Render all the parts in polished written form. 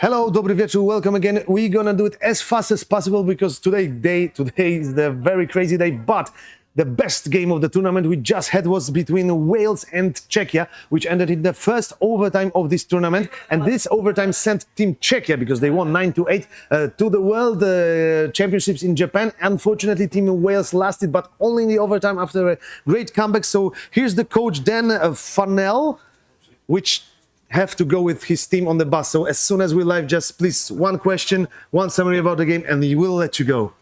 Hello, dobry wieczór, welcome again. We're gonna do it as fast as possible because today is the very crazy day, but the best game of the tournament we just had was between Wales and Czechia, which ended in the first overtime of this tournament. And this overtime sent Team Czechia, because they won 9-8, to the World Championships in Japan. Unfortunately, Team Wales lasted, but only in the overtime after a great comeback. So here's the coach, Dan Farnell, which have to go with his team on the bus. So as soon as we're live, just please one question, one summary about the game, and we will let you go.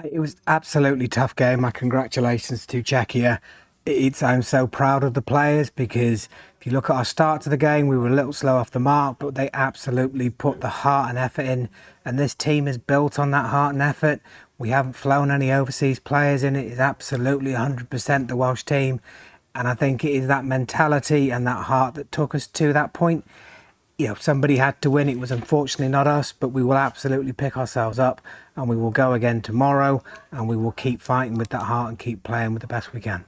It was absolutely tough game. My congratulations to Czechia. I'm so proud of the players, because if you look at our start to the game, we were a little slow off the mark, but they absolutely put the heart and effort in. And this team is built on that heart and effort. We haven't flown any overseas players in. It is absolutely 100% the Welsh team. And I think it is that mentality and that heart that took us to that point. You know, somebody had to win. It was unfortunately not us, but we will absolutely pick ourselves up and we will go again tomorrow, and we will keep fighting with that heart and keep playing with the best we can.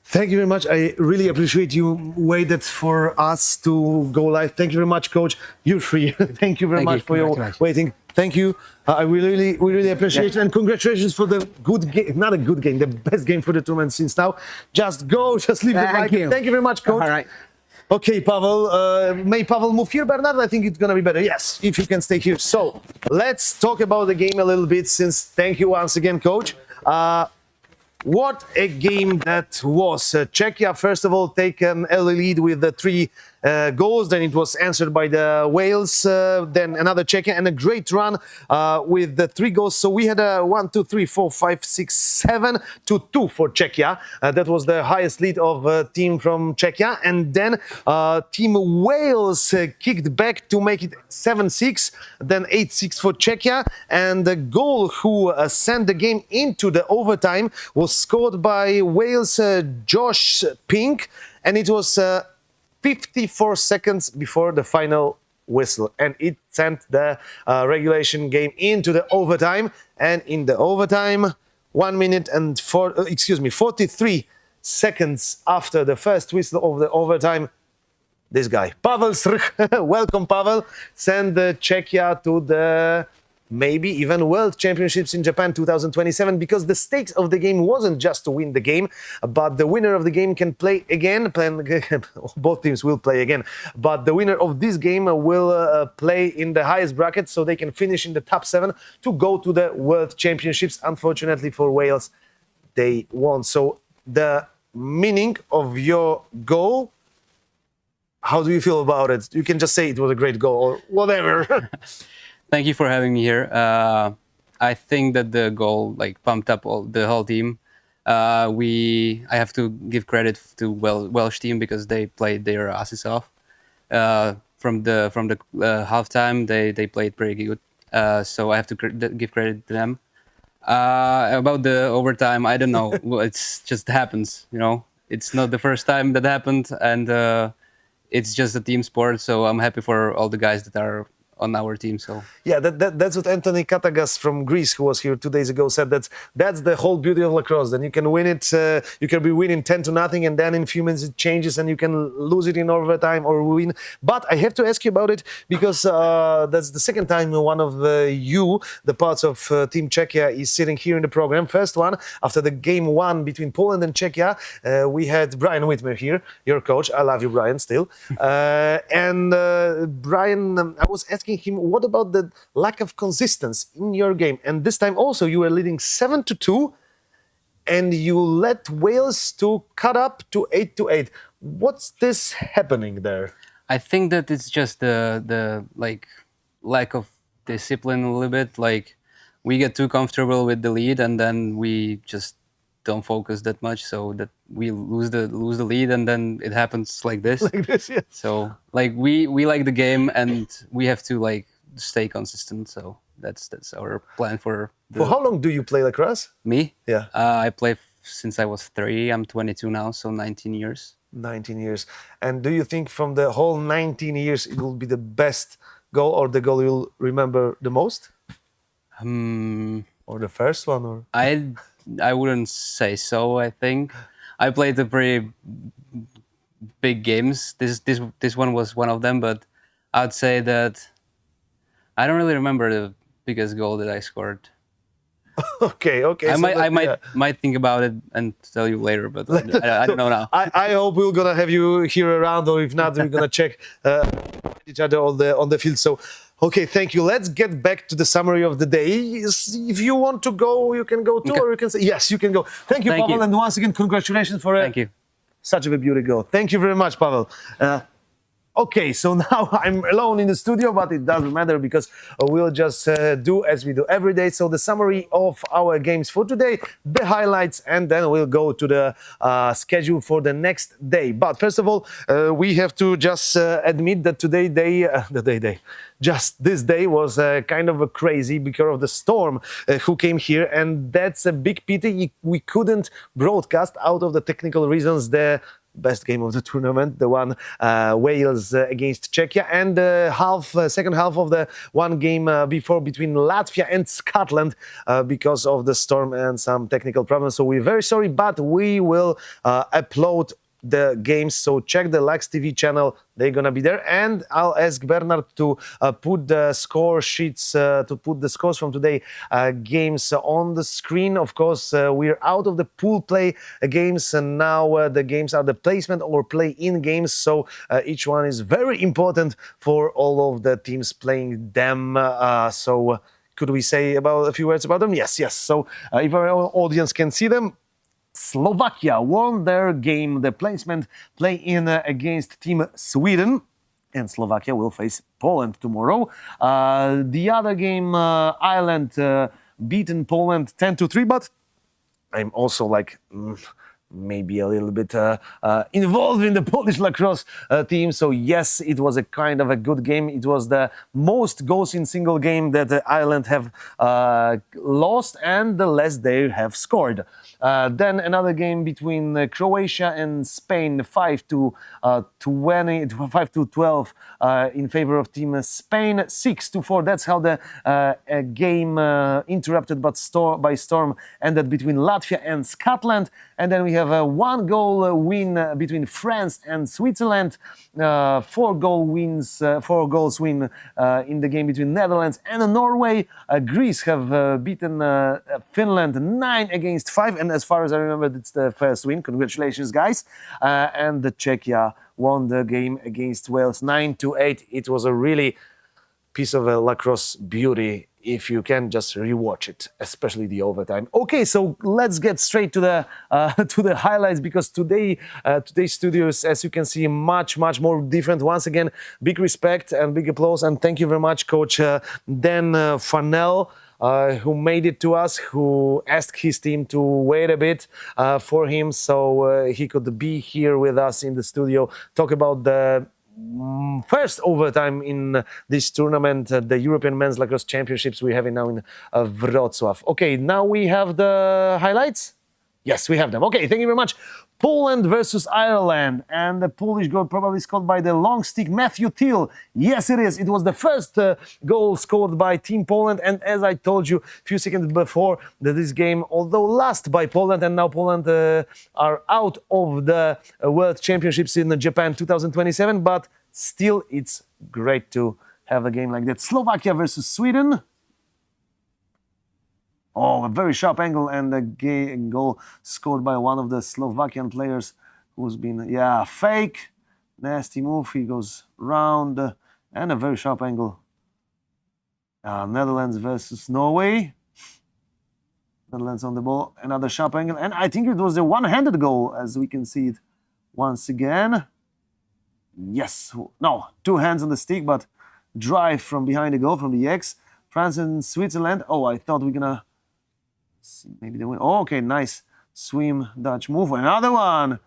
Thank you very much. I really appreciate you waited for us to go live. Thank you very much, Coach. You're free. Thank you very much for your waiting. Thank you. We really appreciate it. And congratulations for the good game, not a good game, the best game for the tournament since now. Just go, just leave the mic. Thank you very much, Coach. All right. Okay, Pavl, may Pavl move here, Bernard? I think it's going to be better. Yes, if you can stay here. So let's talk about the game a little bit, since thank you once again, Coach. What a game that was. Czechia, first of all, take an early lead with the 3 goals. Then it was answered by the Wales. Then another Czechia, and a great run with the 3 goals. So we had a 1, 2, 3, 4, 5, 6, 7 to 2 for Czechia. That was the highest lead of team from Czechia. And then Team Wales kicked back to make it 7-6. Then 8-6 for Czechia. And the goal who sent the game into the overtime was scored by Wales' Josh Pink. And it was 54 seconds before the final whistle, and it sent the regulation game into the overtime. And in the overtime, 1 minute and 43 seconds after the first whistle of the overtime, this guy, Pavl, welcome Pavl, sent the Czechia to the maybe even World Championships in Japan 2027, because the stakes of the game wasn't just to win the game, but the winner of the game can play again. Both teams will play again, but the winner of this game will play in the highest bracket, so they can finish in the top 7 to go to the World Championships. Unfortunately for Wales, they won. So the meaning of your goal, how do you feel about it? You can just say it was a great goal or whatever. Thank you for having me here. I think that the goal pumped up the whole team. I have to give credit to Welsh team, because they played their asses off. From the halftime, they played pretty good. So I have to give credit to them. About the overtime, I don't know. It's just happens, you know. It's not the first time that happened, and it's just a team sport. So I'm happy for all the guys that are on our team. So yeah, that's what Anthony Katagas from Greece, who was here 2 days ago, said. That's the whole beauty of lacrosse. Then you can win it, you can be winning 10-0, and then in a few minutes it changes and you can lose it in overtime or win. But I have to ask you about it, because that's the second time one of the parts of Team Czechia is sitting here in the program. First one, after the game 1 between Poland and Czechia, we had Brian Whitmer here, your coach. I love you, Brian, still. And Brian, I was asking him, what about the lack of consistency in your game? And this time also you were leading 7-2, and you let Wales to cut up to 8-8. What's this happening there? I think that it's just the lack of discipline a little bit. Like, we get too comfortable with the lead, and then we just don't focus that much, so that we lose the lead, and then it happens like this. Yeah. So we like the game, and we have to stay consistent. So that's our plan for. For how long do you play lacrosse? Me? Yeah. I play since I was 3. I'm 22 now, so 19 years. 19 years. And do you think from the whole 19 years it will be the best goal, or the goal you'll remember the most? Or the first one? Or I wouldn't say so. I think I played the pretty big games. This one was one of them, but I'd say that I don't really remember the biggest goal that I scored. Okay. I So might think about it and tell you later, but I don't know now. I hope we're gonna have you here around, or if not, we're gonna check each other on the field. So, okay, thank you. Let's get back to the summary of the day. If you want to go, you can go too, Okay. or you can say yes, you can go. Thank you, Thank Pavl, you. and once again, congratulations for Thank you. such a beauty goal. Thank you very much, Pavl. Okay, so now I'm alone in the studio, but it doesn't matter because we'll just do as we do every day. So the summary of our games for today, the highlights, and then we'll go to the schedule for the next day. But first of all, we have to just admit that just this day was kind of a crazy because of the storm who came here, and that's a big pity. We couldn't broadcast out of the technical reasons the best game of the tournament, the one Wales against Czechia, and the second half of the one game before between Latvia and Scotland because of the storm and some technical problems. So we're very sorry, but we will upload the games, so check the Lux TV channel, they're gonna be there, and I'll ask Bernard to put the score sheets, to put the scores from today games on the screen. Of course, we're out of the pool play games, and now the games are the placement or play-in games, so each one is very important for all of the teams playing them. Could we say a few words about them? Yes. So if our audience can see them, Slovakia won their game, the placement play-in against Team Sweden, and Slovakia will face Poland tomorrow. The other game, Ireland beaten Poland 10-3, but I'm also like maybe a little bit involved in the Polish lacrosse team. So yes, it was a kind of a good game. It was the most goals in single game that Ireland have lost and the less they have scored. Then another game between Croatia and Spain, 5-12 in favor of Team Spain, 6-4. That's how the game interrupted by storm ended between Latvia and Scotland. And then we have a 1-goal win between France and Switzerland, 4-goals win in the game between Netherlands and Norway. Greece have beaten Finland 9-5, and as far as I remember, it's the first win. Congratulations, guys. And the Czechia won the game against Wales 9-8. It was a really piece of lacrosse beauty. If you can just rewatch it, especially the overtime. Okay, so let's get straight to the highlights, because today's studios, as you can see, much more different. Once again, big respect and big applause, and thank you very much, Coach Farnell, who made it to us, who asked his team to wait a bit for him so he could be here with us in the studio, talk about the first overtime in this tournament, the European Men's Lacrosse Championships we have now in Wrocław. Okay, now we have the highlights. Yes, we have them. Okay, thank you very much. Poland versus Ireland, and the Polish goal probably scored by the long stick Matthew Thiel. Yes, it is. It was the first goal scored by Team Poland, and as I told you a few seconds before, that this game, although lost by Poland, and now Poland are out of the World Championships in Japan 2027, but still it's great to have a game like that. Slovakia versus Sweden. Oh, a very sharp angle, and a goal scored by one of the Slovakian players who's been, fake. Nasty move. He goes round, and a very sharp angle. Netherlands versus Norway. Netherlands on the ball. Another sharp angle, and I think it was a one-handed goal, as we can see it once again. Yes. No, two hands on the stick, but drive from behind the goal from the X. France and Switzerland. Oh, I thought we're gonna see maybe they win. Oh, okay, nice swim Dutch move. Another one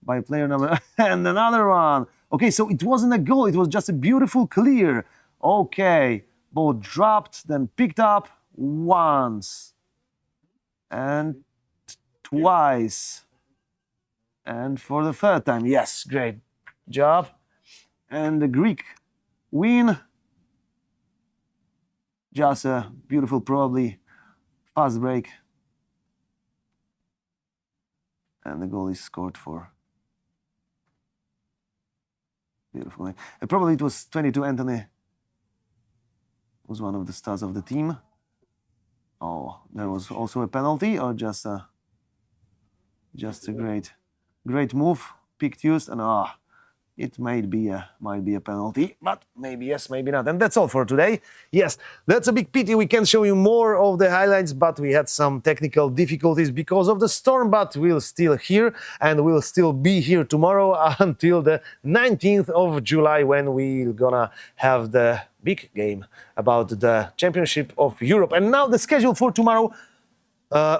by player number and another one. Okay, so it wasn't a goal, it was just a beautiful clear. Okay, ball dropped, then picked up once and twice, and for the third time. Yes, great job. And the Greek win. Just a beautiful, probably fast break. And the goal is scored for. Beautiful. Probably it was 22 Anthony was one of the stars of the team. Oh, there was also a penalty, or just a great move, picked used, and it might be a penalty, but maybe yes, maybe not. And that's all for today. Yes, that's a big pity we can't show you more of the highlights, but we had some technical difficulties because of the storm, but we'll still here, and we'll still be here tomorrow until the 19th of July, when we're gonna have the big game about the Championship of Europe. And now the schedule for tomorrow.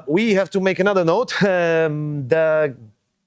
We have to make another note. The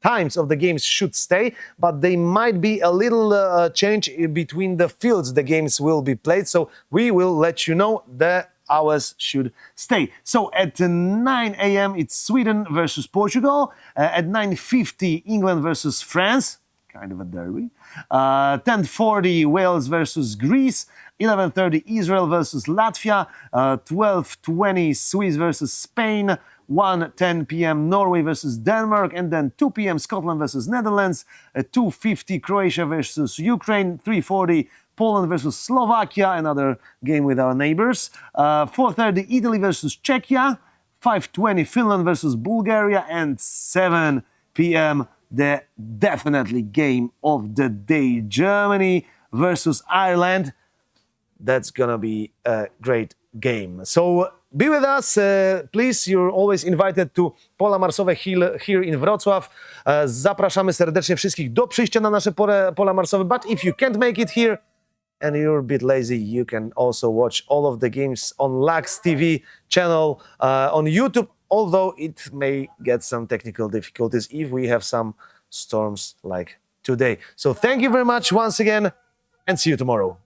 times of the games should stay, but they might be a little change between the fields the games will be played. So we will let you know. The hours should stay. So at 9 a.m. it's Sweden versus Portugal. At 9:50 England versus France. Kind of a derby. 10:40 Wales versus Greece. 11:30 Israel versus Latvia. 12:20 Swiss versus Spain. 1:10 p.m. Norway versus Denmark, and then 2 p.m. Scotland versus Netherlands. 2:50 Croatia versus Ukraine. 3:40 Poland versus Slovakia, another game with our neighbors. 4:30 Italy versus Czechia. 5:20 Finland versus Bulgaria, and 7 p.m. the definitely game of the day, Germany versus Ireland. That's gonna be a great game. So be with us, please. You're always invited to Pola Marsowe here in Wrocław. Zapraszamy serdecznie wszystkich do przyjścia na nasze pola marsowe. But if you can't make it here and you're a bit lazy, you can also watch all of the games on Lacrosse TV channel on YouTube, although it may get some technical difficulties if we have some storms like today. So thank you very much once again, and see you tomorrow.